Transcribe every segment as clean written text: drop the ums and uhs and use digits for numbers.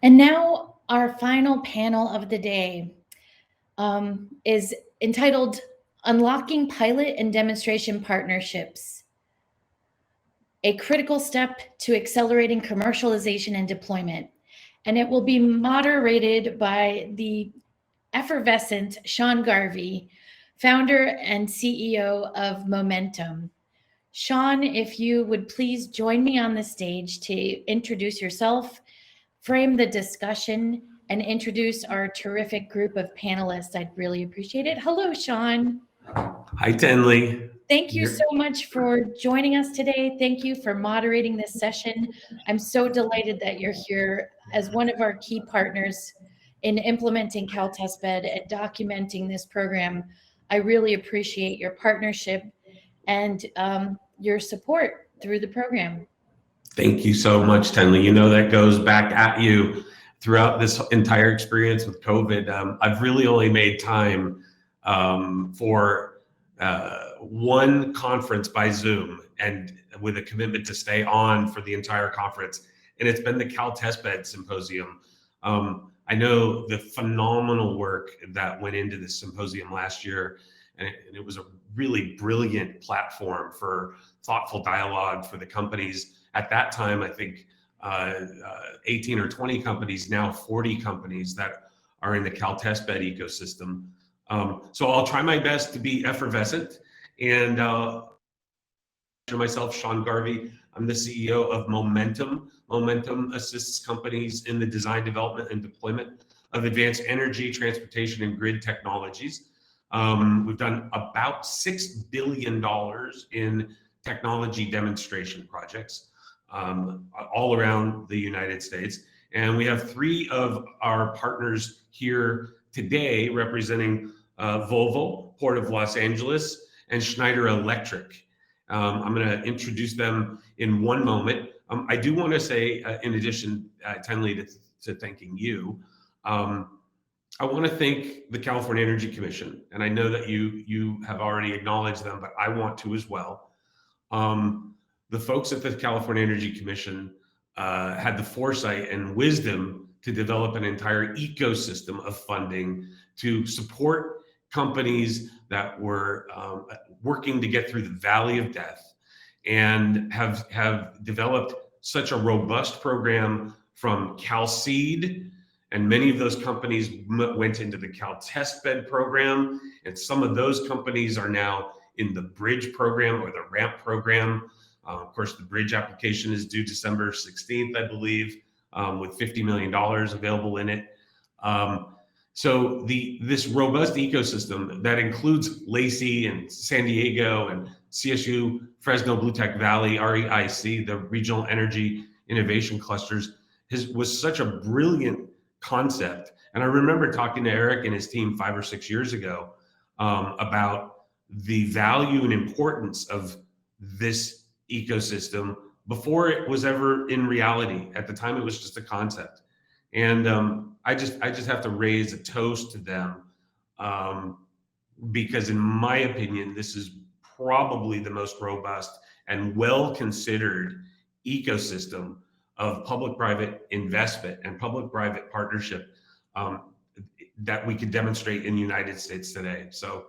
And now our final panel of the day is entitled Unlocking Pilot and Demonstration Partnerships, a critical step to accelerating commercialization and deployment. And it will be moderated by the effervescent Sean Garvey, founder and CEO of Momentum. Sean, if you would please join me on the stage to introduce yourself, frame the discussion, and introduce our terrific group of panelists, I'd really appreciate it. Hello, Sean. Hi, Tenley. Thank you so much for joining us today. Thank you for moderating this session. I'm so delighted that you're here as one of our key partners in implementing CalTestBed and documenting this program. I really appreciate your partnership and your support through the program. Thank you so much, Tenley. You know, that goes back at you throughout this entire experience with COVID. I've really only made time for one conference by Zoom and with a commitment to stay on for the entire conference. And it's been the CalTestBed Symposium. I know the phenomenal work that went into this symposium last year, and it was a really brilliant platform for thoughtful dialogue for the companies. At that time, I think 18 or 20 companies, now 40 companies that are in the CalTestBed ecosystem. So I'll try my best to be effervescent, and myself, Sean Garvey. I'm the CEO of Momentum. Momentum assists companies in the design, development, and deployment of advanced energy, transportation, and grid technologies. We've done about $6 billion in technology demonstration projects all around the United States. And we have three of our partners here today representing Volvo, Port of Los Angeles, and Schneider Electric. I'm going to introduce them in one moment. I do want to say, in addition, Tenley, to thanking you, I want to thank the California Energy Commission, and I know that you have already acknowledged them, but I want to as well. The folks at the California Energy Commission had the foresight and wisdom to develop an entire ecosystem of funding to support companies that were working to get through the valley of death, and have developed such a robust program from CalSeed, and many of those companies went into the CalTestBed program, and some of those companies are now in the Bridge program or the RAMP program. Of course, the Bridge application is due December 16th, I believe, with $50 million available in it. So this robust ecosystem that includes Lacey and San Diego and CSU, Fresno, Blue Tech Valley, REIC, the Regional Energy Innovation Clusters, was such a brilliant concept. And I remember talking to Eric and his team 5 or 6 years ago about the value and importance of this ecosystem before it was ever in reality. At the time, it was just a concept. And I just have to raise a toast to them because, in my opinion, this is probably the most robust and well-considered ecosystem of public-private investment and public-private partnership that we could demonstrate in the United States today. So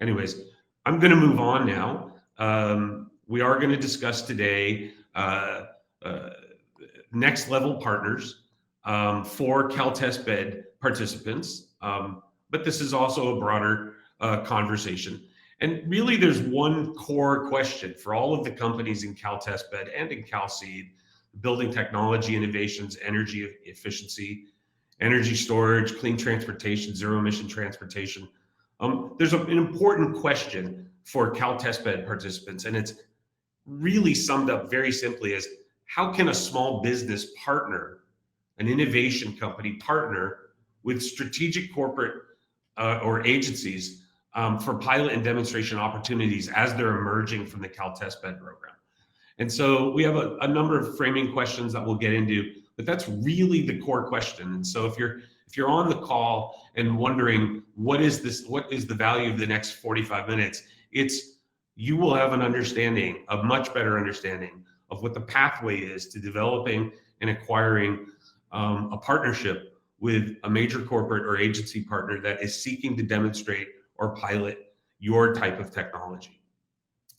anyways, I'm going to move on now. We are going to discuss today next level partners for CalTestBed participants, but this is also a broader conversation. And really, there's one core question for all of the companies in CalTestBed and in CalSeed: building technology innovations, energy efficiency, energy storage, clean transportation, zero emission transportation. There's an important question for CalTestBed participants, and it's really summed up very simply as: how can a small business partner, an innovation company partner with strategic corporate or agencies for pilot and demonstration opportunities as they're emerging from the CalTestBed program? And so we have a number of framing questions that we'll get into, but that's really the core question. And so if you're on the call and wondering what is the value of the next 45 minutes, you will have a much better understanding of what the pathway is to developing and acquiring a partnership with a major corporate or agency partner that is seeking to demonstrate or pilot your type of technology.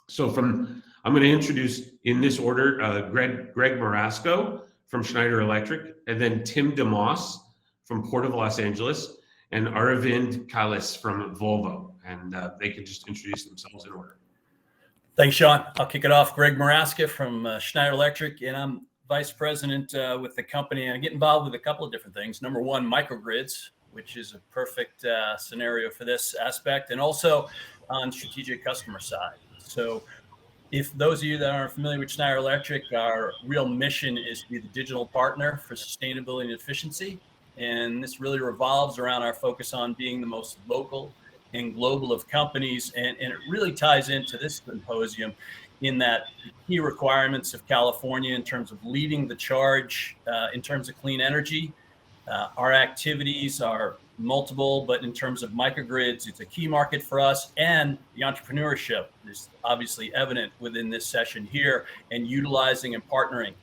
So I'm going to introduce in this order, Greg Morasco from Schneider Electric, and then Tim DeMoss from Port of Los Angeles, and Aravind Kailas from Volvo. And they can just introduce themselves in order. Thanks, Sean. I'll kick it off. Greg Morasco from Schneider Electric, and I'm vice president with the company, and I get involved with a couple of different things. Number one, microgrids, which is a perfect scenario for this aspect, and also on strategic customer side. So if those of you that aren't familiar with Schneider Electric, our real mission is to be the digital partner for sustainability and efficiency. And this really revolves around our focus on being the most local and global of companies. And it really ties into this symposium in that key requirements of California in terms of leading the charge in terms of clean energy. Our activities are multiple, but in terms of microgrids, it's a key market for us, and the entrepreneurship is obviously evident within this session here, and utilizing and partnering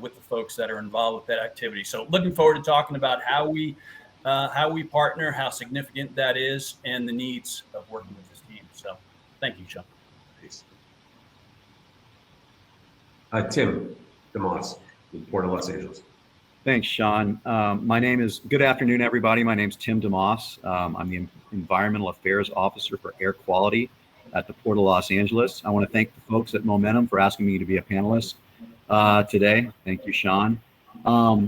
with the folks that are involved with that activity. So looking forward to talking about how we partner, how significant that is, and the needs of working with this team. So thank you, Sean. Thanks. Tim DeMoss, Port of Los Angeles. Thanks, Sean. Good afternoon, everybody. My name's Tim DeMoss. I'm the Environmental Affairs Officer for Air Quality at the Port of Los Angeles. I want to thank the folks at Momentum for asking me to be a panelist today. Thank you, Sean. I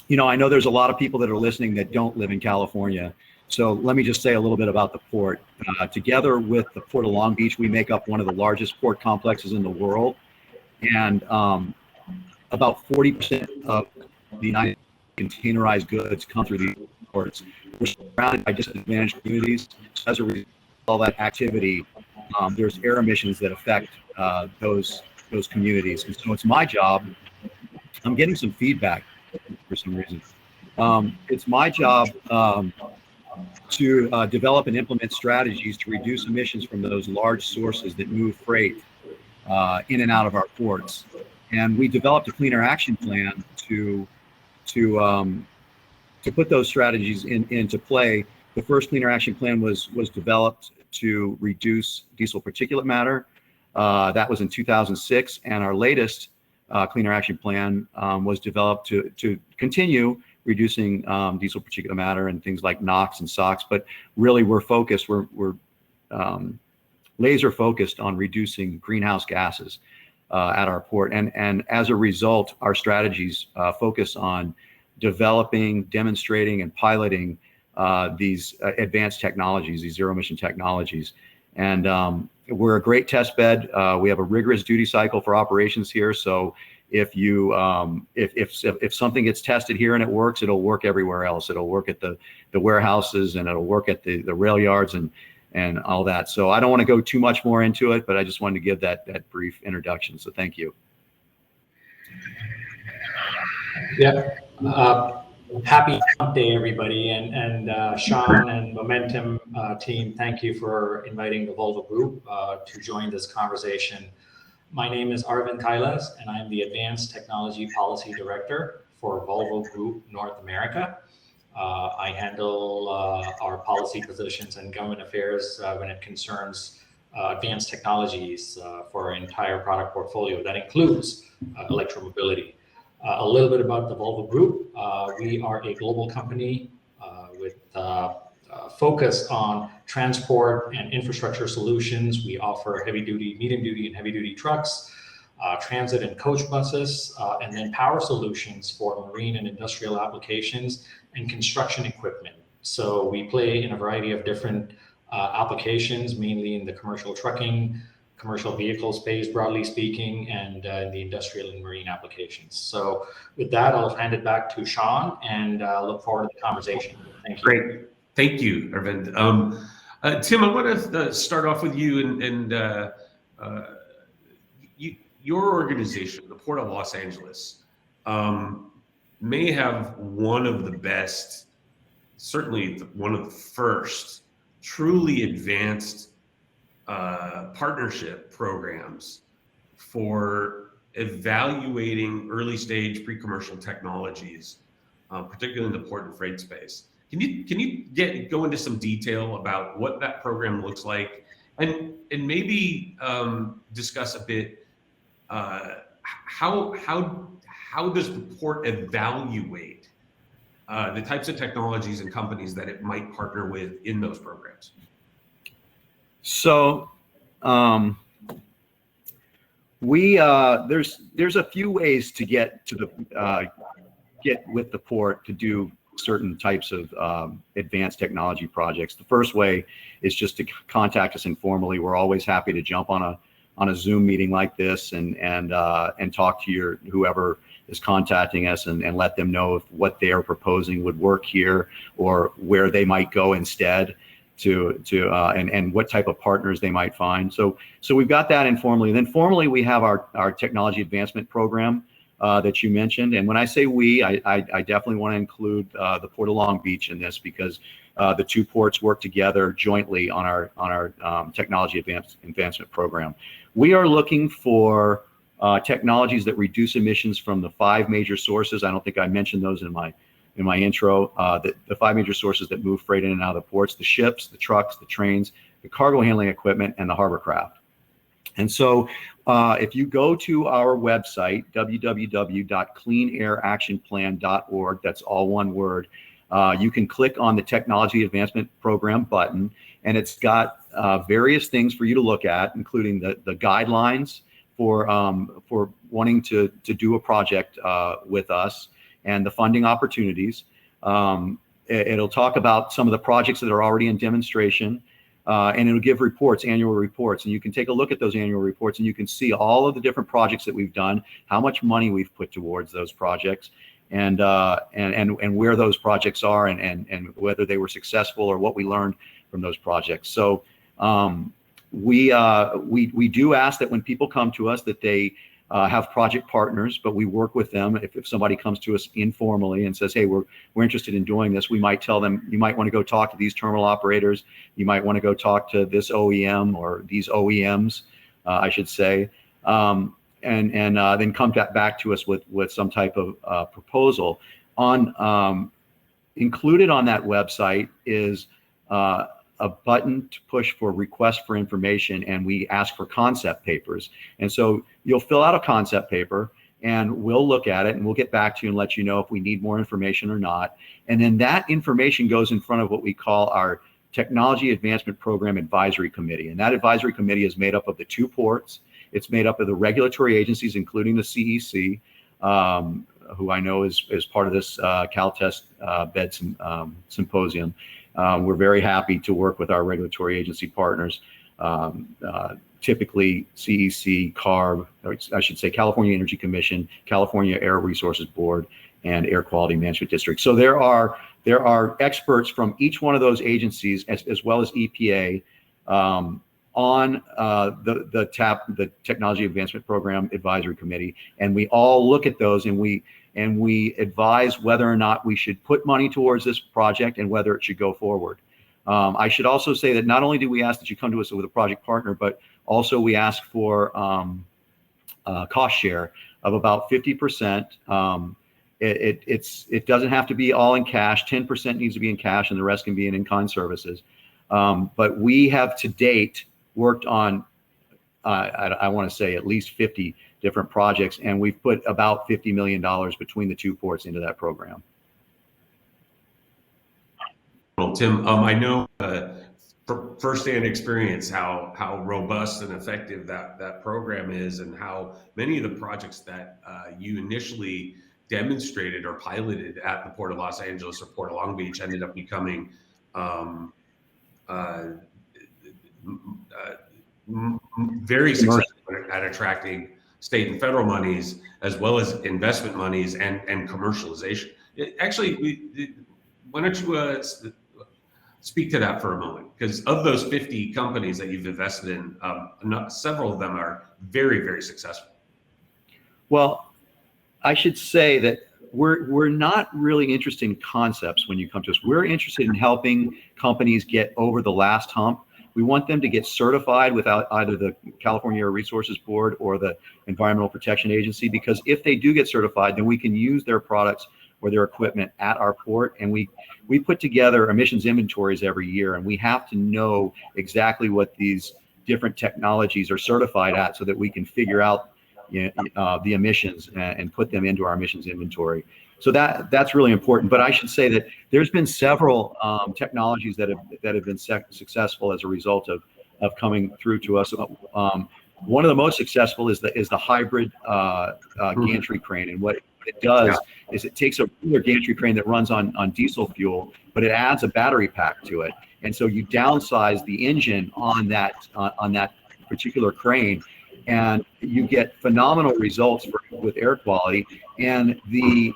know there's a lot of people that are listening that don't live in California. So let me just say a little bit about the port. Together with the Port of Long Beach, we make up one of the largest port complexes in the world. And about 40% of the United containerized goods come through these ports. We're surrounded by disadvantaged communities. As a result of all that activity, there's air emissions that affect those communities. And so it's my job. I'm getting some feedback for some reason. It's my job to develop and implement strategies to reduce emissions from those large sources that move freight in and out of our ports. And we developed a Clean Air Action Plan to put those strategies into play. The first Clean Air Action Plan was developed to reduce diesel particulate matter. That was in 2006, and our latest Clean Air Action Plan was developed to continue reducing diesel particulate matter and things like NOx and SOx. But really, we're laser focused on reducing greenhouse gases at our port, and as a result, our strategies focus on developing, demonstrating, and piloting these advanced technologies, these zero emission technologies. And we're a great test bed. We have a rigorous duty cycle for operations here. So if something gets tested here and it works, it'll work everywhere else. It'll work at the warehouses, and it'll work at the rail yards and all that. So I don't want to go too much more into it, but I just wanted to give that brief introduction. So thank you. Yeah. Happy Hump Day, everybody, and Sean and Momentum team, thank you for inviting the Volvo Group to join this conversation. My name is Aravind Kailas, and I'm the Advanced Technology Policy Director for Volvo Group North America. I handle our policy positions and government affairs when it concerns advanced technologies for our entire product portfolio. That includes electromobility. A little bit about the Volvo Group. We are a global company with focus on transport and infrastructure solutions. We offer heavy-duty, medium-duty, and heavy-duty trucks, transit and coach buses, and then power solutions for marine and industrial applications and construction equipment. So we play in a variety of different applications, mainly in the commercial trucking, commercial vehicle space, broadly speaking, and in the industrial and marine applications. So with that, I'll hand it back to Sean and look forward to the conversation. Thank you. Great. Thank you, Arvind. Tim, I want to start off with you and your organization, the Port of Los Angeles, may have one of the best, certainly one of the first, truly advanced partnership programs for evaluating early stage pre-commercial technologies particularly in the port and freight space. Can you go into some detail about what that program looks like, and maybe discuss a bit how does the port evaluate the types of technologies and companies that it might partner with in those programs? So there's a few ways to get to the get with the port to do certain types of advanced technology projects. The first way is just to contact us informally. We're always happy to jump on a Zoom meeting like this and talk to whoever is contacting us and let them know if what they are proposing would work here or where they might go instead and what type of partners they might find. So we've got that informally. And then formally, we have our technology advancement program that you mentioned. And when I say we, I definitely want to include the Port of Long Beach in this, because the two ports work together jointly on our technology advancement program. We are looking for technologies that reduce emissions from the 5 major sources. I don't think I mentioned those in my intro. The 5 major sources that move freight in and out of the ports: the ships, the trucks, the trains, the cargo handling equipment, and the harbor craft. And so if you go to our website, www.cleanairactionplan.org, that's all one word, you can click on the Technology Advancement Program button, and it's got various things for you to look at, including the guidelines for wanting to do a project with us, and the funding opportunities. It'll talk about some of the projects that are already in demonstration, and it'll give annual reports. And you can take a look at those annual reports, and you can see all of the different projects that we've done, how much money we've put towards those projects, and where those projects are, and whether they were successful or what we learned from those projects. So we do ask that when people come to us that they have project partners, but we work with them. If somebody comes to us informally and says, hey, we're interested in doing this, we might tell them, you might want to go talk to these terminal operators, you might want to go talk to this OEM or these OEMs, I should say, and then come back to us with some type of proposal. Included on that website is a button to push for request for information, and we ask for concept papers. And so you'll fill out a concept paper, and we'll look at it, and we'll get back to you and let you know if we need more information or not. And then that information goes in front of what we call our Technology Advancement Program Advisory Committee. And that advisory committee is made up of the 2 ports. It's made up of the regulatory agencies, including the CEC, who I know is part of this CalTest bed symposium. We're very happy to work with our regulatory agency partners, typically CEC, CARB, or I should say California Energy Commission, California Air Resources Board, and Air Quality Management District. So there are experts from each one of those agencies, as well as EPA, on the Technology Advancement Program Advisory Committee, and we all look at those, and we advise whether or not we should put money towards this project and whether it should go forward. I should also say that not only do we ask that you come to us with a project partner, but also we ask for cost share of about 50%. It doesn't have to be all in cash. 10% needs to be in cash, and the rest can be in-kind services. But we have to date worked on, I want to say, at least 50 different projects, and we've put about $50 million between the 2 ports into that program. Well, Tim, I know firsthand experience how robust and effective that program is, and how many of the projects that you initially demonstrated or piloted at the Port of Los Angeles or Port of Long Beach ended up becoming very successful at attracting state and federal monies, as well as investment monies and commercialization. Why don't you speak to that for a moment? Because of those 50 companies that you've invested in, several of them are very, very successful. Well, I should say that we're not really interested in concepts when you come to us. We're interested in helping companies get over the last hump. We want them to get certified without either the California Air Resources Board or the Environmental Protection Agency, because if they do get certified, then we can use their products or their equipment at our port. And we put together emissions inventories every year, and we have to know exactly what these different technologies are certified at so that we can figure out the emissions and put them into our emissions inventory. So that's really important. But I should say that there's been several technologies that have been successful as a result of coming through to us. One of the most successful is the hybrid gantry crane, and what it does is it takes a regular gantry crane that runs on diesel fuel, but it adds a battery pack to it, and so you downsize the engine on that particular crane, and you get phenomenal results with air quality. And the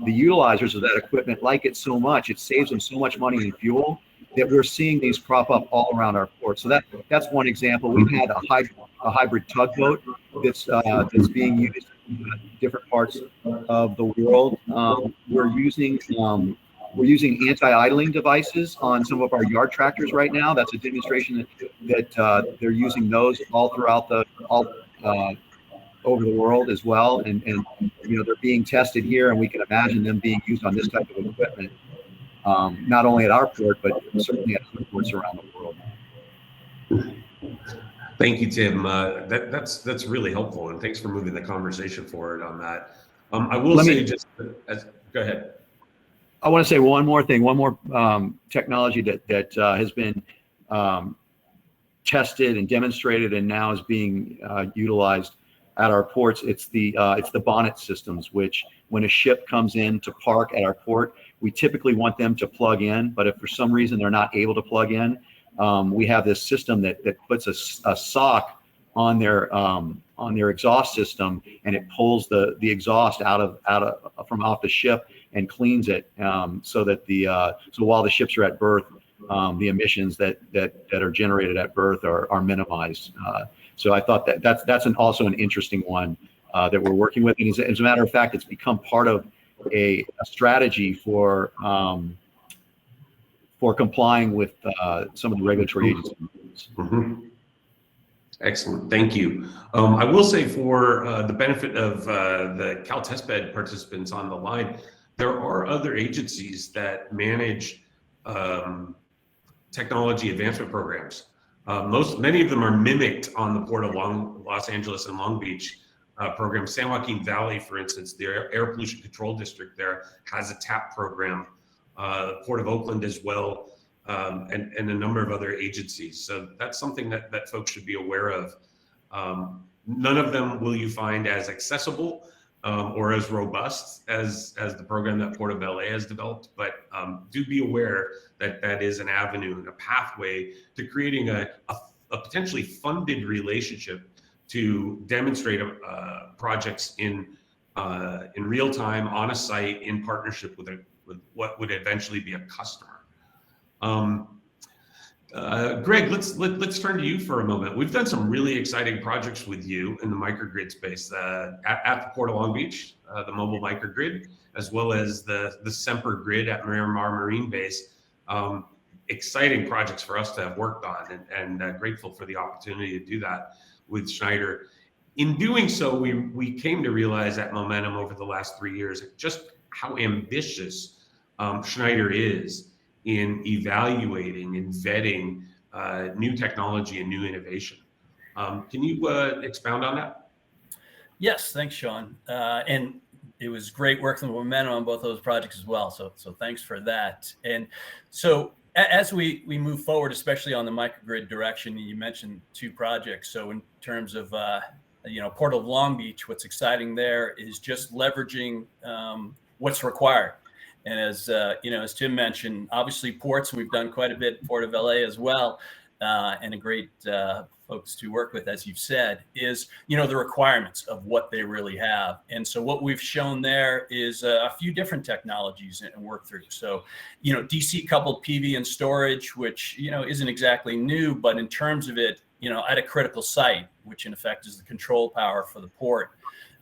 utilizers of that equipment like it so much, it saves them so much money in fuel, that we're seeing these crop up all around our port. So that's one example. We've had a hybrid tugboat that's being used in different parts of the world. We're using anti-idling devices on some of our yard tractors right now. That's a demonstration that they're using those all throughout over the world as well, and they're being tested here, and we can imagine them being used on this type of equipment, not only at our port, but certainly at other ports around the world. Thank you, Tim. That's really helpful, and thanks for moving the conversation forward on that. I will go ahead. I want to say one more thing, one more technology that has been tested and demonstrated and now is being utilized at our ports. It's the Bonnet Systems, which when a ship comes in to park at our port, we typically want them to plug in, but if for some reason they're not able to plug in, we have this system that puts a sock on their exhaust system, and it pulls the exhaust from off the ship and cleans it, so that so while the ships are at berth, the emissions that are generated at berth are minimized. So I thought that's also an interesting one that we're working with. And as a matter of fact, it's become part of a strategy for complying with some of the regulatory agencies. Mm-hmm. Excellent, thank you. I will say, for the benefit of the Cal Testbed participants on the line, there are other agencies that manage technology advancement programs. Many of them are mimicked on the Port of Los Angeles and Long Beach program. San Joaquin Valley, for instance, their air pollution control district there has a TAP program. Port of Oakland as well, and a number of other agencies. So that's something that folks should be aware of. None of them will you find as accessible or as robust as the program that Port of LA has developed, but do be aware that is an avenue and a pathway to creating a potentially funded relationship to demonstrate projects in real time on a site in partnership with what would eventually be a customer. Greg, let's turn to you for a moment. We've done some really exciting projects with you in the microgrid space at the Port of Long Beach, the mobile microgrid, as well as the Semper grid at Miramar Marine Base. Exciting projects for us to have worked on, and grateful for the opportunity to do that with Schneider. In doing so, we came to realize at Momentum over the last 3 years just how ambitious Schneider is in evaluating and vetting new technology and new innovation. Can you expound on that? Yes, thanks, Sean. And it was great working with Momentum on both those projects as well. So thanks for that. And so as we move forward, especially on the microgrid direction, you mentioned 2 projects. So in terms of Port of Long Beach, what's exciting there is just leveraging what's required. And as Tim mentioned, obviously ports, and we've done quite a bit at Port of LA as well, and a great folks to work with, as you've said, is, the requirements of what they really have. And so what we've shown there is a few different technologies and work through. So, DC coupled PV and storage, which, isn't exactly new, but in terms of it, at a critical site, which in effect is the control power for the port.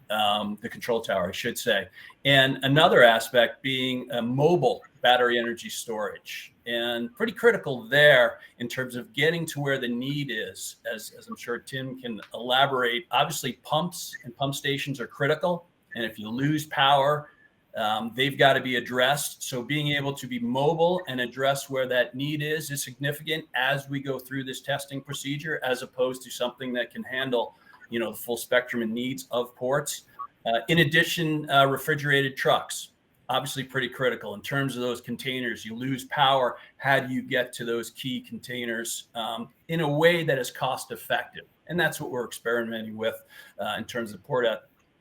The control tower, I should say. And another aspect being a mobile battery energy storage, and pretty critical there in terms of getting to where the need is, as I'm sure Tim can elaborate. Obviously, pumps and pump stations are critical. And if you lose power They've got to be addressed. So being able to be mobile and address where that need is significant as we go through this testing procedure, as opposed to something that can handle, the full spectrum and needs of ports. In addition, refrigerated trucks, obviously pretty critical in terms of those containers. You lose power. How do you get to those key containers in a way that is cost effective? And that's what we're experimenting with in terms of the port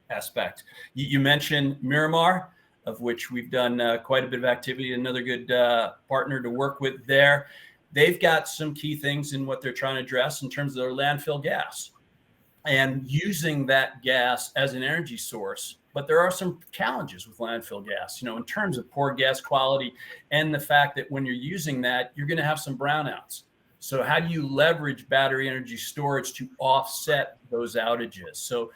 aspect. You mentioned Miramar, of which we've done quite a bit of activity. Another good partner to work with there. They've got some key things in what they're trying to address in terms of their landfill gas and using that gas as an energy source. But there are some challenges with landfill gas, in terms of poor gas quality and the fact that when you're using that, you're going to have some brownouts. So how do you leverage battery energy storage to offset those outages? So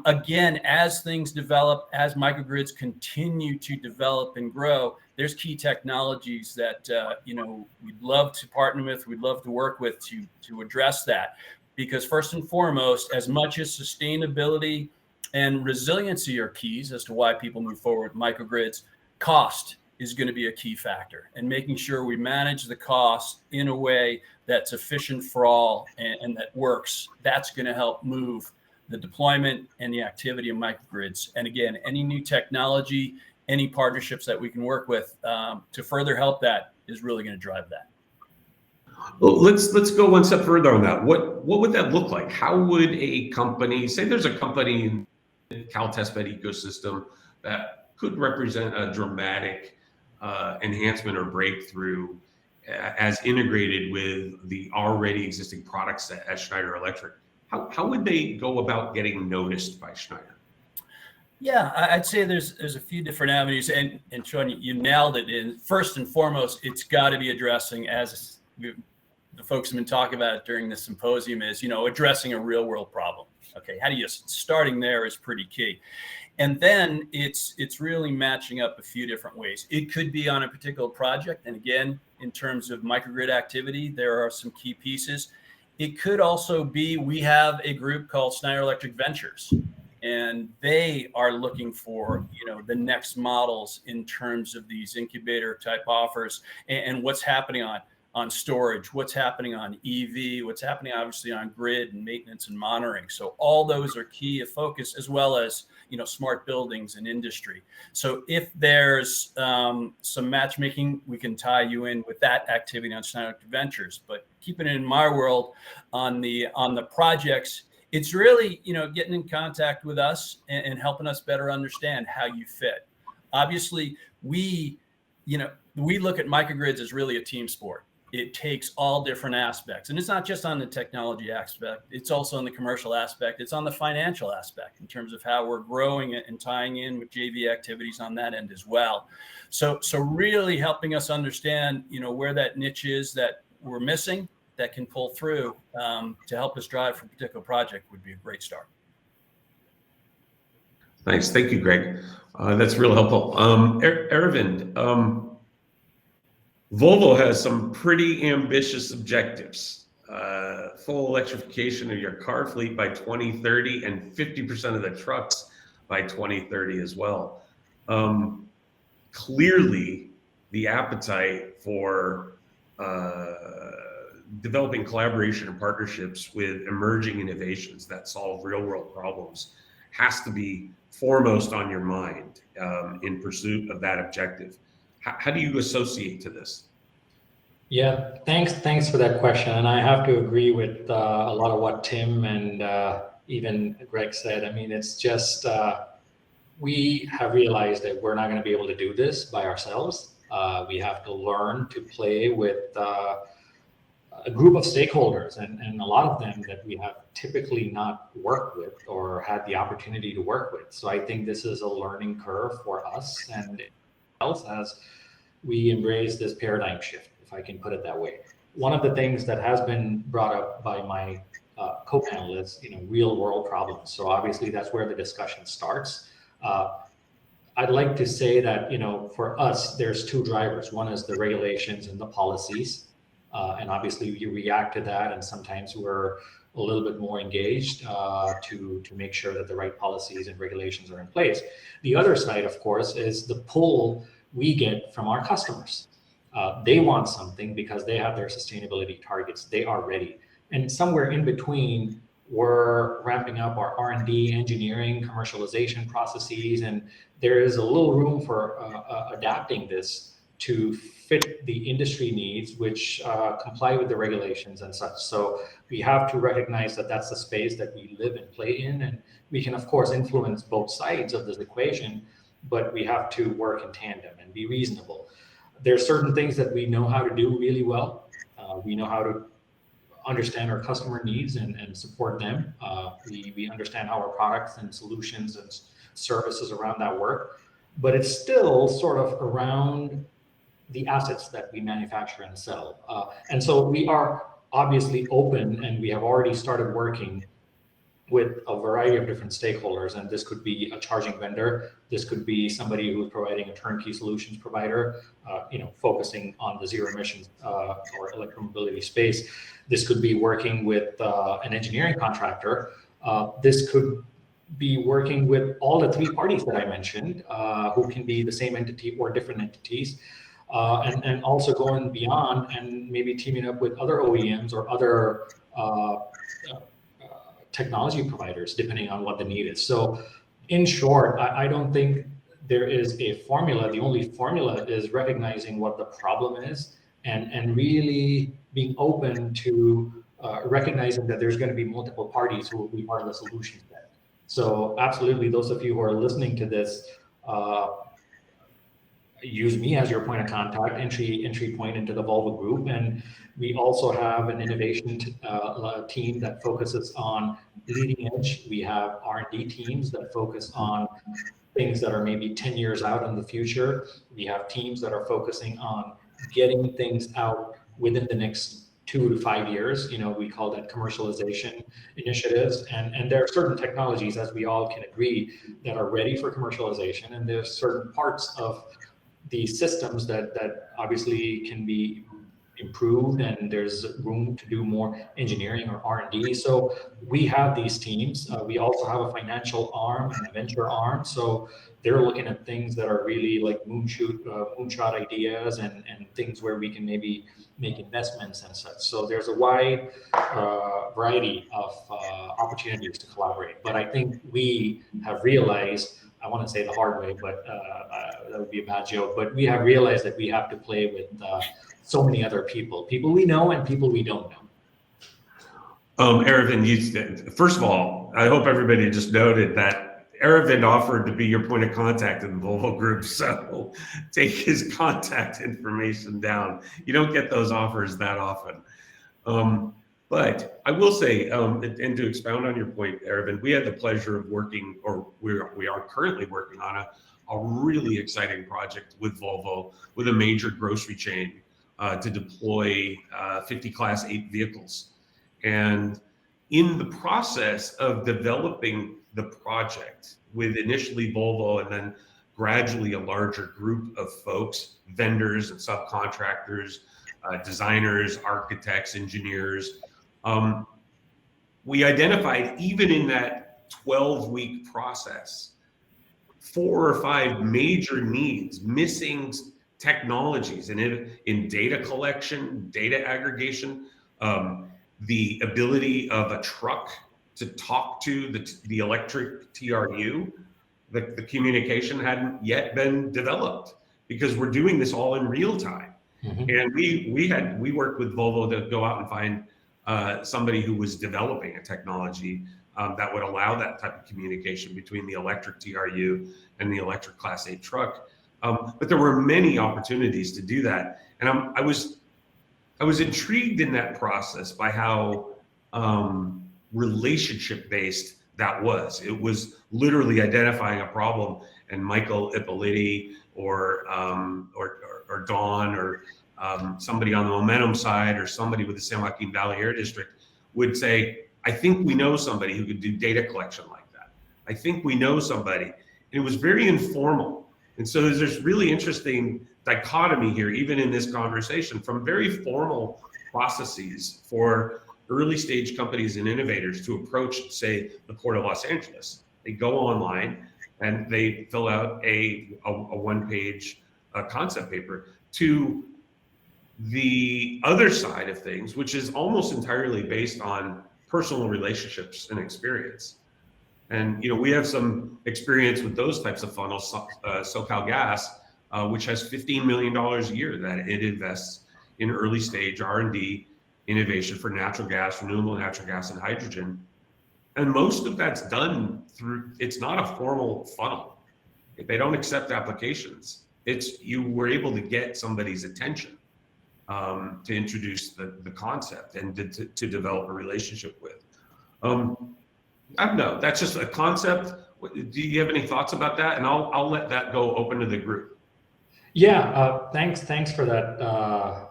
again, as things develop, as microgrids continue to develop and grow, there's key technologies that, we'd love to partner with, we'd love to work with to address that. Because first and foremost, as much as sustainability and resiliency are keys as to why people move forward with microgrids, cost is going to be a key factor, and making sure we manage the cost in a way that's efficient for all and that works. That's going to help move the deployment and the activity of microgrids. And again, any new technology, any partnerships that we can work with to further help that is really going to drive that. Well, let's go one step further on that. What would that look like? How would a company, say there's a company in the Cal Testbed ecosystem that could represent a dramatic enhancement or breakthrough as integrated with the already existing product set at Schneider Electric? How would they go about getting noticed by Schneider? Yeah, I'd say there's a few different avenues, and Sean, you nailed it. In first and foremost, it's got to be addressing, as the folks have been talking about during this symposium, is addressing a real world problem. Okay, how do you starting there is pretty key, and then it's really matching up a few different ways. It could be on a particular project, and again, in terms of microgrid activity, there are some key pieces. It could also be we have a group called Schneider Electric Ventures, and they are looking for the next models in terms of these incubator type offers and what's happening on storage, what's happening on EV, what's happening obviously on grid and maintenance and monitoring. So all those are key of focus, as well as smart buildings and industry. So if there's some matchmaking, we can tie you in with that activity on Schneider Electric Ventures. But keeping it in my world on the projects, it's really getting in contact with us and helping us better understand how you fit. Obviously, we look at microgrids as really a team sport. It takes all different aspects, and it's not just on the technology aspect, it's also on the commercial aspect, it's on the financial aspect in terms of how we're growing it and tying in with JV activities on that end as well. So really helping us understand where that niche is that we're missing that can pull through to help us drive for a particular project would be a great start. Thanks. Thank you, Greg. That's real helpful. Aravind, Volvo has some pretty ambitious objectives. Full electrification of your car fleet by 2030 and 50% of the trucks by 2030 as well. Clearly, the appetite for developing collaboration and partnerships with emerging innovations that solve real-world problems has to be foremost on your mind in pursuit of that objective. How do you associate to this? Yeah, thanks for that question. And I have to agree with a lot of what Tim and even Greg said. I mean, it's just we have realized that we're not going to be able to do this by ourselves. We have to learn to play with a group of stakeholders, and a lot of them that we have typically not worked with or had the opportunity to work with. So I think this is a learning curve for us and else as we embrace this paradigm shift, if I can put it that way. One of the things that has been brought up by my co-panelists, real world problems. So obviously that's where the discussion starts. I'd like to say that, for us, there's two drivers. One is the regulations and the policies. And obviously you react to that, and sometimes we're a little bit more engaged to make sure that the right policies and regulations are in place. The other side, of course, is the pull we get from our customers. They want something because they have their sustainability targets. They are ready. And somewhere in between, we're ramping up our R&D, engineering, commercialization processes, and there is a little room for adapting this to fit the industry needs, which comply with the regulations and such. So we have to recognize that that's the space that we live and play in, and we can, of course, influence both sides of this equation, but we have to work in tandem and be reasonable. There are certain things that we know how to do really well. We know how to understand our customer needs and support them. We understand how our products and solutions and services around that work, but it's still sort of around the assets that we manufacture and sell. And so we are obviously open, and we have already started working with a variety of different stakeholders. And this could be a charging vendor. This could be somebody who is providing a turnkey solutions provider, focusing on the zero emissions or electromobility space. This could be working with an engineering contractor. This could be working with all the three parties that I mentioned, who can be the same entity or different entities. And also going beyond and maybe teaming up with other OEMs or other technology providers, depending on what the need is. So in short, I don't think there is a formula. The only formula is recognizing what the problem is and really being open to recognizing that there's going to be multiple parties who will be part of the solution set. So absolutely, those of you who are listening to this, use me as your point of contact, entry point into the Volvo Group. And we also have an innovation team that focuses on leading edge. We have R&D teams that focus on things that are maybe 10 years out in the future. We have teams that are focusing on getting things out within the next 2 to 5 years. We call that commercialization initiatives. And there are certain technologies, as we all can agree, that are ready for commercialization. And there's certain parts of the systems that obviously can be improved, and there's room to do more engineering or R&D. So we have these teams. We also have a financial arm and a venture arm. So they're looking at things that are really like moonshot ideas and things where we can maybe make investments and such. So there's a wide variety of opportunities to collaborate. But I think we have realized, I want to say the hard way, but that would be a bad joke, but we have realized that we have to play with so many other people we know and people we don't know. Aravind, first of all, I hope everybody just noted that Aravind offered to be your point of contact in the Volvo Group, so take his contact information down. You don't get those offers that often. But I will say, and to expound on your point, Aravind, we had the pleasure of working, or we are currently working on a really exciting project with Volvo, with a major grocery chain, to deploy 50 Class 8 vehicles. And in the process of developing the project with initially Volvo and then gradually a larger group of folks, vendors and subcontractors, designers, architects, engineers, we identified, even in that 12-week process, 4 or 5 major needs, missing technologies in data collection, data aggregation, the ability of a truck to talk to the electric TRU. The communication hadn't yet been developed because we're doing this all in real time. Mm-hmm. And we worked with Volvo to go out and find somebody who was developing a technology that would allow that type of communication between the electric TRU and the electric Class 8 truck. But there were many opportunities to do that. And I was intrigued in that process by how relationship-based that was. It was literally identifying a problem, and Michael Ippoliti or Dawn or somebody on the Momentum side or somebody with the San Joaquin Valley Air District would say, I think we know somebody who could do data collection like that. I think we know somebody. And it was very informal. And so there's this really interesting dichotomy here, even in this conversation, from very formal processes for early stage companies and innovators to approach, say, the Port of Los Angeles. They go online and they fill out a one-page concept paper. To the other side of things, which is almost entirely based on personal relationships and experience. And, we have some experience with those types of funnels. SoCal Gas, which has $15 million a year that it invests in early stage R&D innovation for natural gas, renewable natural gas, and hydrogen. And most of that's done through, it's not a formal funnel. They don't accept applications. It's, you were able to get somebody's attention to introduce the concept and to develop a relationship with. I don't know, that's just a concept. Do you have any thoughts about that? And I'll let that go open to the group. Yeah, thanks for that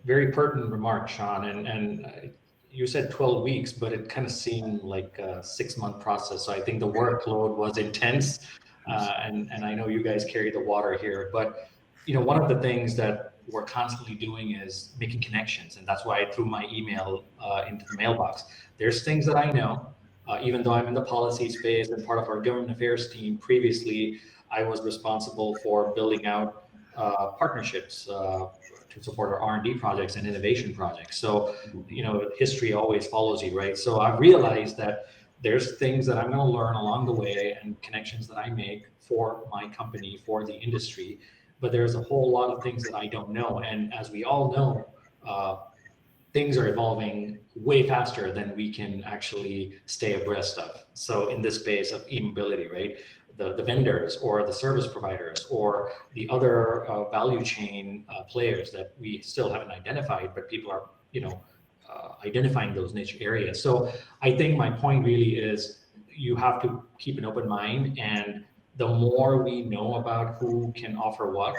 very pertinent remark, Sean. And you said 12 weeks, but it kind of seemed like a 6-month process. So I think the workload was intense, and I know you guys carry the water here. But one of the things that we're constantly doing is making connections, and that's why I threw my email into the mailbox. There's things that I know. Even though I'm in the policy space and part of our government affairs team, previously I was responsible for building out partnerships to support our R&D projects and innovation projects. So, history always follows you, right? So I've realized that there's things that I'm going to learn along the way and connections that I make for my company, for the industry, but there's a whole lot of things that I don't know. And as we all know, things are evolving way faster than we can actually stay abreast of. So in this space of e-mobility, right, the vendors or the service providers or the other value chain players that we still haven't identified, but people are, identifying those niche areas. So I think my point really is you have to keep an open mind, and the more we know about who can offer what,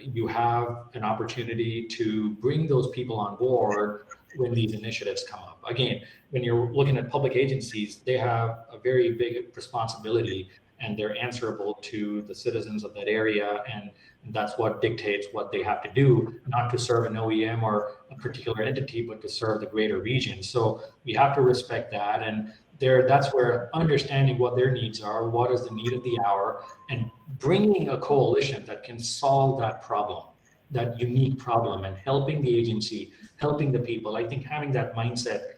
you have an opportunity to bring those people on board when these initiatives come up. Again, when you're looking at public agencies, they have a very big responsibility, and they're answerable to the citizens of that area, and that's what dictates what they have to do, not to serve an OEM or a particular entity, but to serve the greater region. So we have to respect that, and that's where understanding what their needs are, what is the need of the hour, and bringing a coalition that can solve that problem, that unique problem, and helping the agency, helping the people. I think having that mindset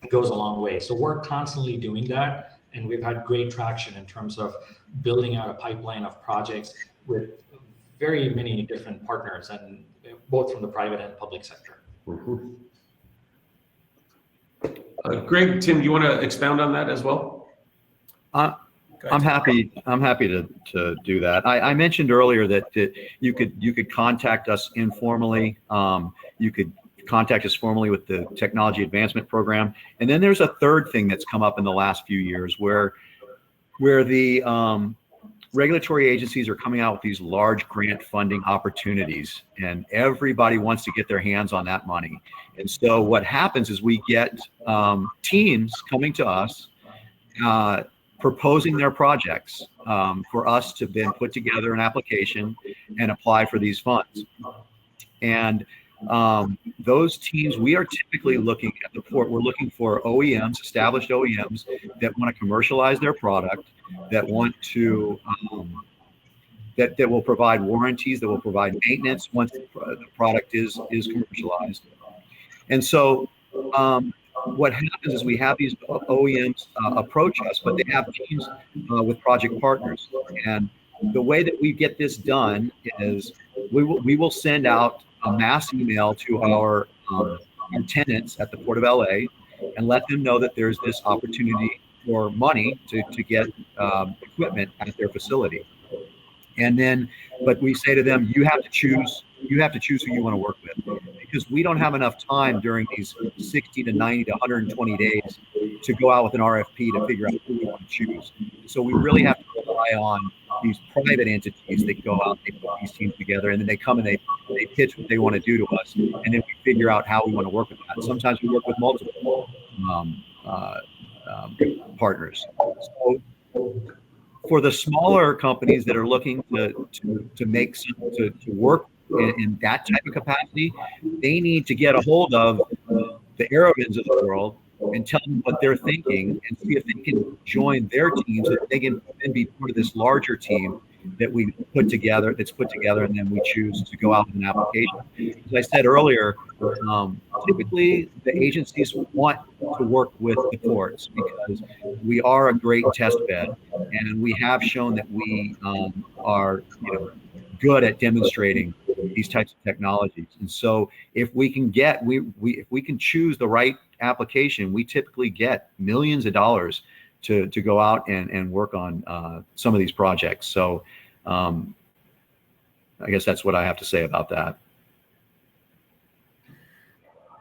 goes a long way. So we're constantly doing that, and we've had great traction in terms of building out a pipeline of projects with very many different partners, and both from the private and public sector. Mm-hmm. Greg, Tim, you want to expound on that as well? I'm happy to do that. I mentioned earlier that you could contact us informally. You could contact us formally with the Technology Advancement Program. And then there's a third thing that's come up in the last few years where the regulatory agencies are coming out with these large grant funding opportunities, and everybody wants to get their hands on that money. And so what happens is we get teams coming to us proposing their projects for us to then put together an application and apply for these funds. And those teams, we are typically looking at the port, we're looking for OEMs, established OEMs that want to commercialize their product, that want to, that will provide warranties, that will provide maintenance once the product is commercialized. And so what happens is we have these OEMs approach us, but they have teams with project partners. And the way that we get this done is we will send out a mass email to our tenants at the Port of LA and let them know that there's this opportunity for money to get equipment at their facility. And then, but we say to them, you have to choose who you want to work with, because we don't have enough time during these 60 to 90 to 120 days to go out with an RFP to figure out who we want to choose. So we really have to rely on these private entities that go out, they put these teams together, and then they come and they pitch what they want to do to us, and then we figure out how we want to work with that. Sometimes we work with multiple partners. So for the smaller companies that are looking to work in that type of capacity, they need to get a hold of the Aerovins of the world and tell them what they're thinking and see if they can join their team so that they can then be part of this larger team that we put together, and then we choose to go out with an application. As I said earlier, typically the agencies want to work with the ports because we are a great test bed, and we have shown that we are good at demonstrating these types of technologies. And so if we can get, if we can choose the right application, we typically get millions of dollars to go out and work on some of these projects. So I guess that's what I have to say about that.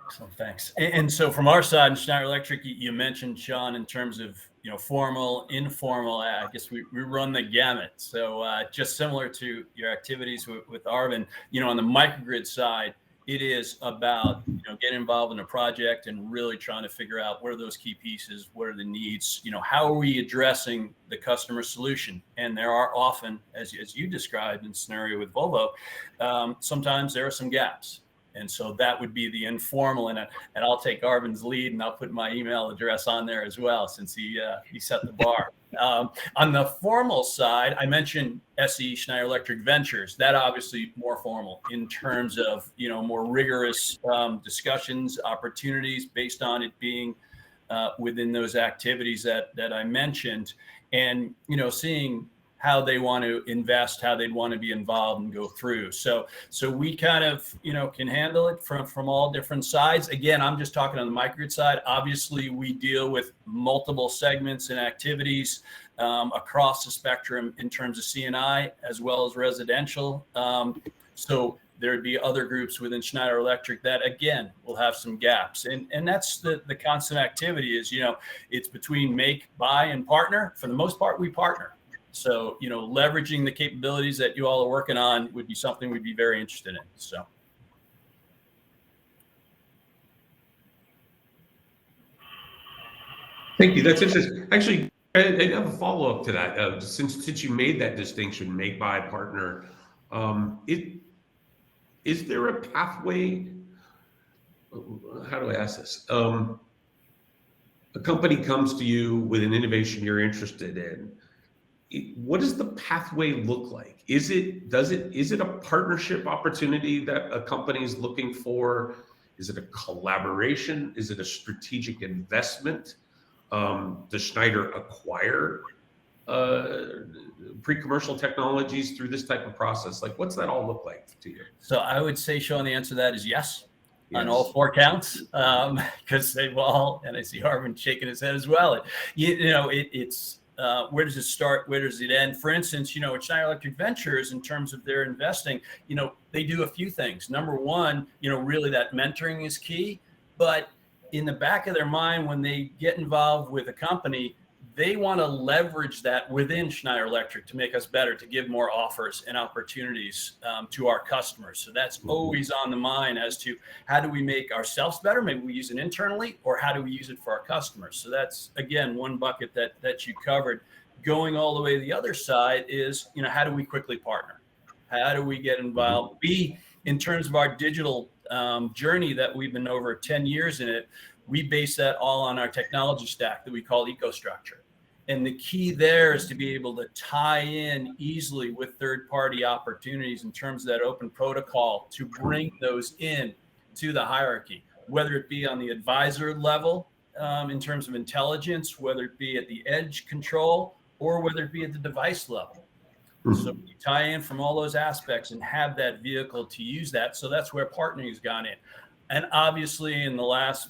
Excellent, thanks. And so from our side in Schneider Electric, you mentioned, Sean, in terms of formal, informal, I guess we run the gamut. So just similar to your activities with Arvin, on the microgrid side, it is about getting involved in a project and really trying to figure out what are those key pieces, what are the needs, how are we addressing the customer solution. And there are often, as you described in scenario with Volvo, sometimes there are some gaps. And so that would be the informal, and I'll take Arvin's lead, and I'll put my email address on there as well, since he set the bar. On the formal side, I mentioned SE Schneider Electric Ventures. That obviously more formal in terms of more rigorous discussions, opportunities based on it being within those activities that I mentioned, and seeing how they want to invest, how they'd want to be involved and go through. So we kind of, can handle it from all different sides. Again, I'm just talking on the microgrid side. Obviously, we deal with multiple segments and activities across the spectrum in terms of C&I as well as residential. So there'd be other groups within Schneider Electric that, again, will have some gaps. And that's the constant activity is, it's between make, buy, and partner. For the most part, we partner. So, leveraging the capabilities that you all are working on would be something we'd be very interested in. So. Thank you. That's interesting. Actually, I have a follow-up to that. Since you made that distinction, make, buy, partner, is there a pathway? How do I ask this? A company comes to you with an innovation you're interested in. What does the pathway look like? Is it a partnership opportunity that a company is looking for? Is it a collaboration? Is it a strategic investment? Does Schneider acquire pre-commercial technologies through this type of process? Like, what's that all look like to you? So I would say, Sean, the answer to that is yes. On all four counts, because they've all, and I see Arvin shaking his head as well. It's where does it start? Where does it end? For instance, at Schneider Electric Ventures, in terms of their investing, they do a few things. Number one, really that mentoring is key. But in the back of their mind, when they get involved with a company, they want to leverage that within Schneider Electric to make us better, to give more offers and opportunities to our customers. So that's always on the mind as to how do we make ourselves better? Maybe we use it internally, or how do we use it for our customers? So that's, again, one bucket that you covered. Going all the way to the other side is, how do we quickly partner? How do we get involved? In terms of our digital journey that we've been over 10 years in it, we base that all on our technology stack that we call EcoStructure. And the key there is to be able to tie in easily with third-party opportunities in terms of that open protocol to bring those in to the hierarchy, whether it be on the advisor level in terms of intelligence, whether it be at the edge control, or whether it be at the device level. So we tie in from all those aspects and have that vehicle to use that. So that's where partnering has gone in. And obviously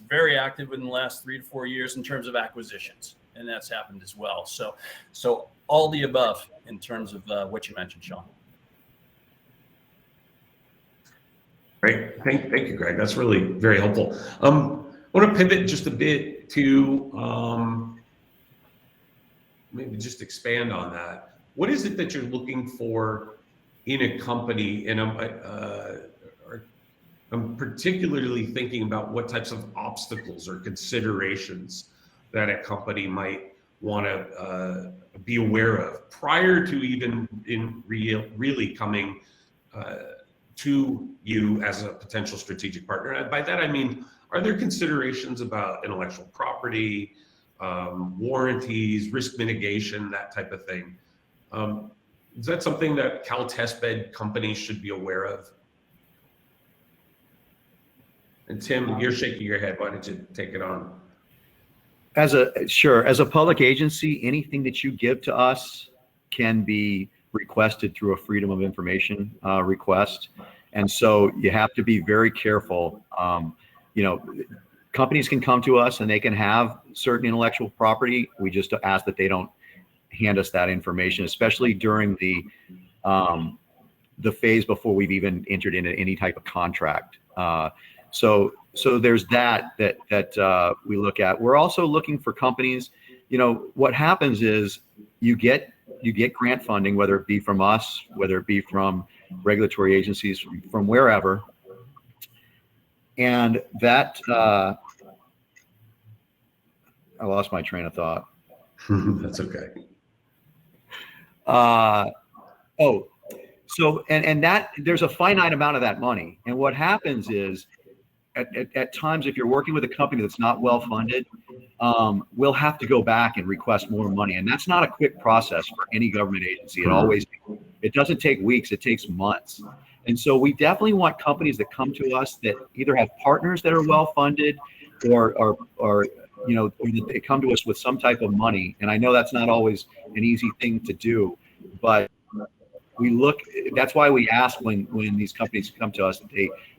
very active in the last 3 to 4 years in terms of acquisitions. And that's happened as well. So all the above in terms of what you mentioned, Sean. Great. Thank you, Greg. That's really very helpful. I want to pivot just a bit to maybe just expand on that. What is it that you're looking for in a company? And I'm particularly thinking about what types of obstacles or considerations that a company might want to be aware of prior to even really coming to you as a potential strategic partner. And by that, I mean, are there considerations about intellectual property, warranties, risk mitigation, that type of thing? Is that something that Cal testbed companies should be aware of? And Tim, you're shaking your head. Why don't you take it on? As a public agency, anything that you give to us can be requested through a Freedom of Information request. And so you have to be very careful. Companies can come to us and they can have certain intellectual property. We just ask that they don't hand us that information, especially during the phase before we've even entered into any type of contract. So there's that we look at. We're also looking for companies. What happens is you get grant funding, whether it be from us, whether it be from regulatory agencies, from wherever. And that, I lost my train of thought. That's okay. And that there's a finite amount of that money. And what happens is at times, if you're working with a company that's not well funded, we'll have to go back and request more money. And that's not a quick process for any government agency. It doesn't take weeks, it takes months. And so we definitely want companies that come to us that either have partners that are well funded or that they come to us with some type of money. And I know that's not always an easy thing to do, but that's why we ask when these companies come to us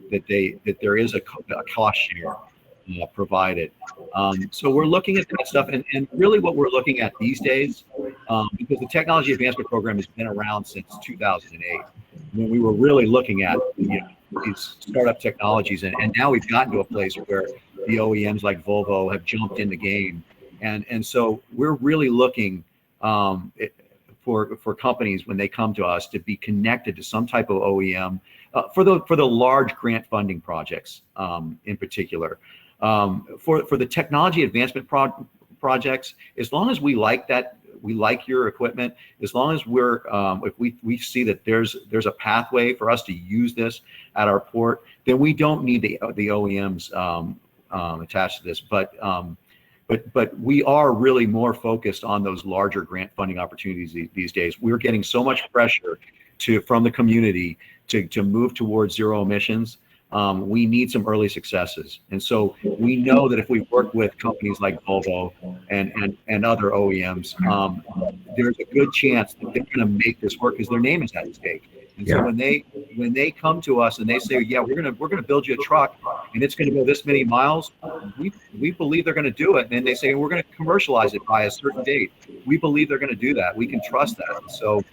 that there is a cost share provided. So we're looking at that stuff, and really what we're looking at these days, because the Technology Advancement Program has been around since 2008, when we were really looking at these startup technologies, and now we've gotten to a place where the OEMs like Volvo have jumped in the game, and so we're really looking for companies when they come to us to be connected to some type of OEM for the large grant funding projects in particular. For the technology advancement projects, as long as we like your equipment, as long as if we see that there's a pathway for us to use this at our port, then we don't need the OEMs attached to this. But we are really more focused on those larger grant funding opportunities these days. We're getting so much pressure from the community to move towards zero emissions. We need some early successes. And so we know that if we work with companies like Volvo and other OEMs, there's a good chance that they're going to make this work because their name is at stake. And so when they come to us and they say, yeah, we're gonna build you a truck and it's gonna go this many miles, we believe they're gonna do it. And they say we're gonna commercialize it by a certain date. We believe they're gonna do that. We can trust that. So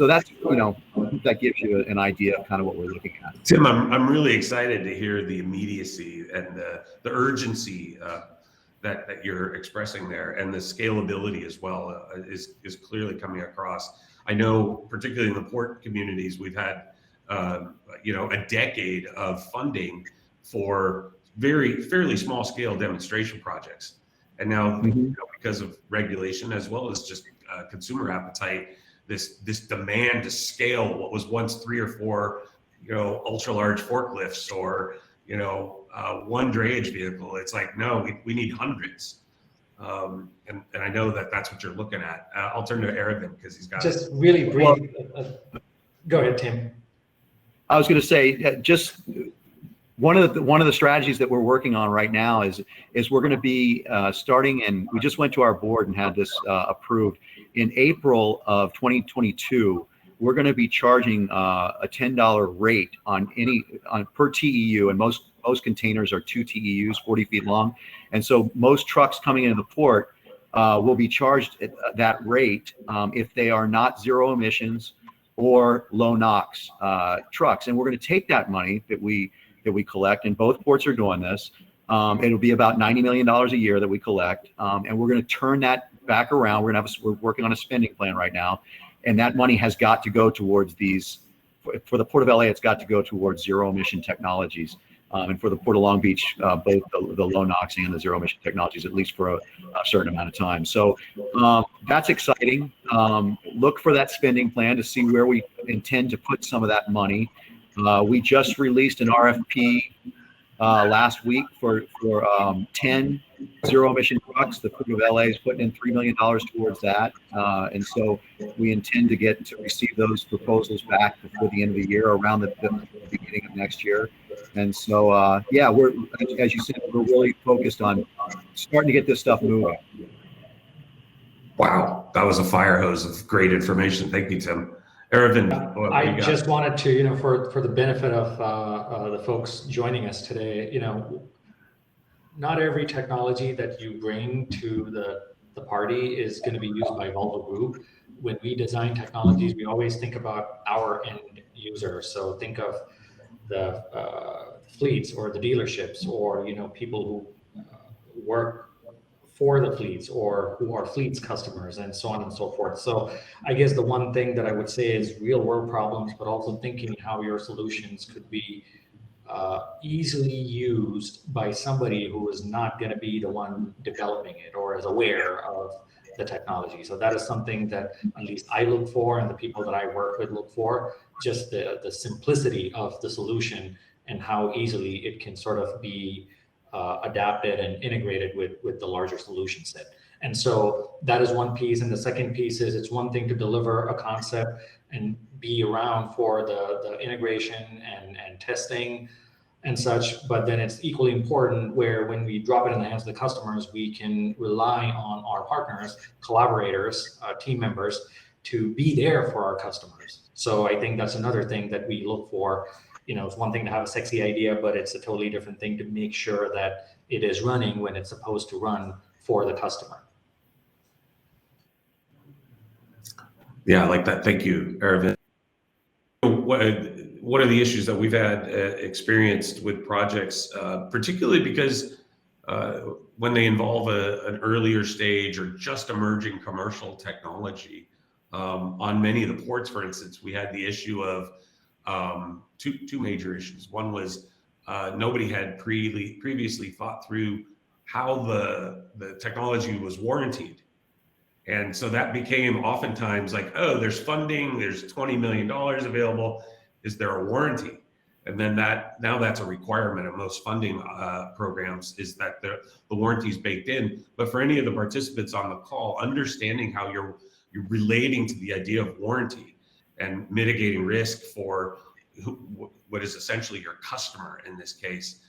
that's that gives you an idea of kind of what we're looking at. Tim, I'm really excited to hear the immediacy and the urgency that you're expressing there, and the scalability as well is clearly coming across. I know, particularly in the port communities, we've had a decade of funding for fairly small scale demonstration projects, and now because of regulation as well as just consumer appetite, this demand to scale what was once 3 or 4 ultra large forklifts or one drayage vehicle. It's like, no, we need hundreds. And I know that's what you're looking at. I'll turn to Aravind because he's got just really brief. Go ahead, Tim. I was going to say just one of the strategies that we're working on right now is we're going to be starting, and we just went to our board and had this approved in April of 2022. We're going to be charging a $10 rate on per TEU, and most containers are 2 TEUs, 40 feet long. And so most trucks coming into the port will be charged at that rate if they are not zero emissions or low NOx trucks. And we're going to take that money that we collect, and both ports are doing this. It'll be about $90 million a year that we collect, and we're going to turn that back around. We're working on a spending plan right now, and that money has got to go towards these. For the Port of LA, it's got to go towards zero emission technologies. And for the Port of Long Beach, both the low NOx and the zero emission technologies, at least for a certain amount of time. So that's exciting. Look for that spending plan to see where we intend to put some of that money. We just released an RFP last week for 10 zero-emission trucks. The Port of LA is putting in $3 million towards that. And so we intend to receive those proposals back before the end of the year, around the beginning of next year. And so, yeah, we're, as you said, we're really focused on starting to get this stuff moving. Wow, that was a fire hose of great information. Thank you, Tim. Aravind, I just wanted to, for the benefit of the folks joining us today, not every technology that you bring to the party is going to be used by Volvo Group. When we design technologies, we always think about our end user. So think of the fleets or the dealerships, or people who work for the fleets or who are fleets customers, and so on and so forth. So I guess the one thing that I would say is real world problems, but also thinking how your solutions could be easily used by somebody who is not going to be the one developing it or is aware of the technology. So that is something that at least I look for, and the people that I work with look for, just the simplicity of the solution and how easily it can sort of be adapted and integrated with the larger solution set. And so that is one piece. And the second piece is, it's one thing to deliver a concept and be around for the integration and testing and such, but then it's equally important where when we drop it in the hands of the customers, we can rely on our partners, collaborators, team members to be there for our customers. So I think that's another thing that we look for. It's one thing to have a sexy idea, but it's a totally different thing to make sure that it is running when it's supposed to run for the customer. Yeah, I like that. Thank you, Aravind. One of the issues that we've had experienced with projects, particularly because when they involve an earlier stage or just emerging commercial technology, on many of the ports, for instance, we had the issue of two major issues. One was nobody had previously thought through how the technology was warranted. And so that became oftentimes like, oh, there's funding, there's $20 million available. Is there a warranty? And then now that's a requirement of most funding programs, is that the warranty is baked in. But for any of the participants on the call, understanding how you're relating to the idea of warranty and mitigating risk for what is essentially your customer in this case,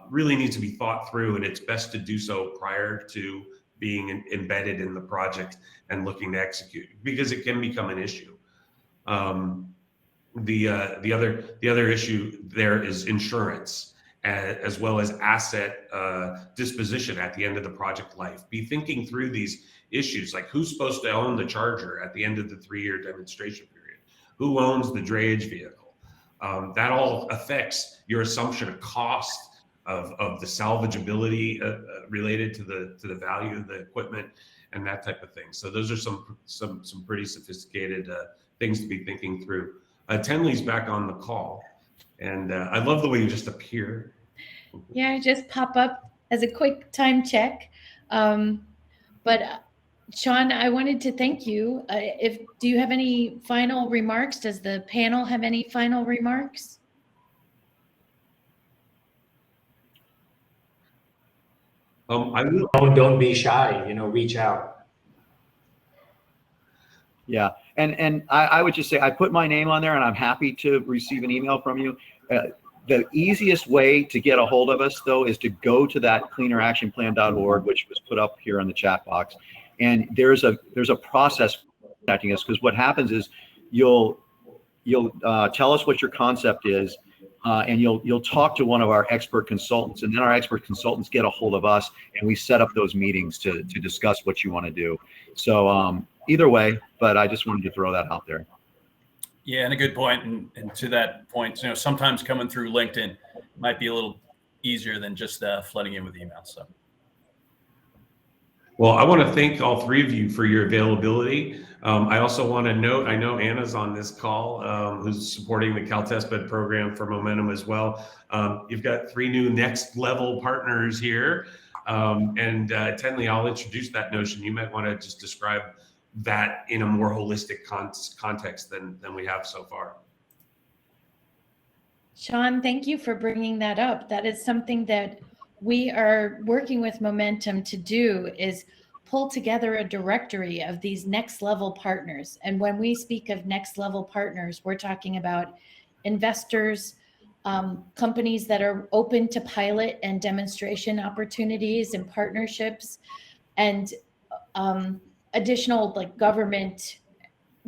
really needs to be thought through, and it's best to do so prior to being embedded in the project and looking to execute, because it can become an issue. The other issue there is insurance, as well as asset disposition at the end of the project life. Be thinking through these issues, like who's supposed to own the charger at the end of the 3-year demonstration period? Who owns the drayage vehicle? That all affects your assumption of cost of the salvageability related to the value of the equipment and that type of thing. So those are some pretty sophisticated things to be thinking through. Tenley's back on the call, and I love the way you just appear. Yeah, I just pop up as a quick time check. But Sean, I wanted to thank you. Do you have any final remarks? Does the panel have any final remarks? I will. Don't be shy, reach out. Yeah, and I would just say, I put my name on there, and I'm happy to receive an email from you. The easiest way to get a hold of us, though, is to go to that cleaneractionplan.org, which was put up here in the chat box. And there's a process for contacting us, because what happens is you'll tell us what your concept is, and you'll talk to one of our expert consultants, and then our expert consultants get a hold of us, and we set up those meetings to discuss what you want to do. So either way, but I just wanted to throw that out there. Yeah, and a good point. And to that point, sometimes coming through LinkedIn might be a little easier than just flooding in with emails. So. Well, I want to thank all three of you for your availability. I also want to note, I know Anna's on this call, who's supporting the CalTestBed program for Momentum as well. You've got 3 new next level partners here. And Tenley, I'll introduce that notion. You might want to just describe that in a more holistic context than we have so far. Sean, thank you for bringing that up. That is something that we are working with Momentum to do, is pull together a directory of these next level partners. And when we speak of next level partners, we're talking about investors, companies that are open to pilot and demonstration opportunities and partnerships, and additional like government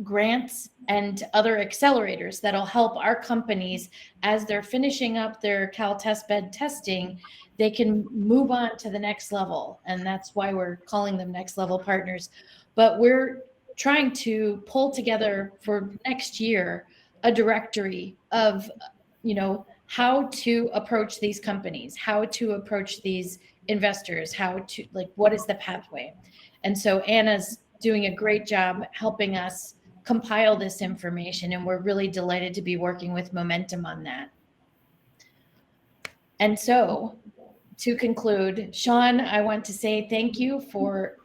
grants and other accelerators that'll help our companies as they're finishing up their Cal test bed testing. They can move on to the next level, and that's why we're calling them next level partners. But we're trying to pull together for next year a directory of, you know, how to approach these companies, how to approach these investors, how to, like, what is the pathway. And so Anna's doing a great job helping us compile this information, and we're really delighted to be working with Momentum on that. And so, to conclude, Sean, I want to say thank you for,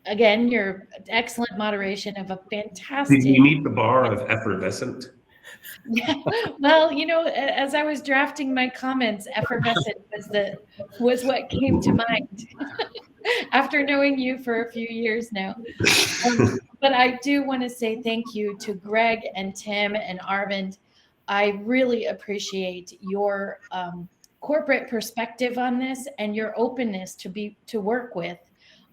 again, your excellent moderation of a fantastic. Did you meet the bar of effervescent? Yeah. Well, you know, as I was drafting my comments, effervescent was what came to mind after knowing you for a few years now. But I do want to say thank you to Greg and Tim and Arvind. I really appreciate your corporate perspective on this and your openness to work with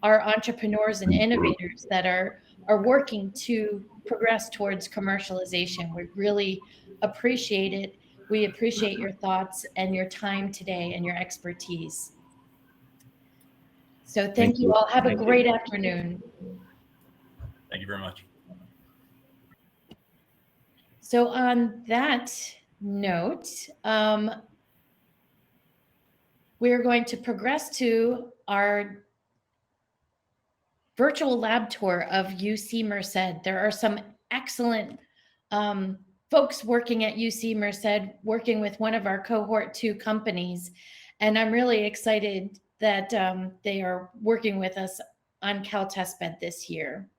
our entrepreneurs and innovators that are working to progress towards commercialization. We really appreciate it. We appreciate your thoughts and your time today and your expertise. So thank you all. Have a great afternoon. Thank you very much. So on that note, we're going to progress to our virtual lab tour of UC Merced. There are some excellent folks working at UC Merced, working with one of our cohort 2 companies. And I'm really excited that they are working with us on Cal Test Bed this year.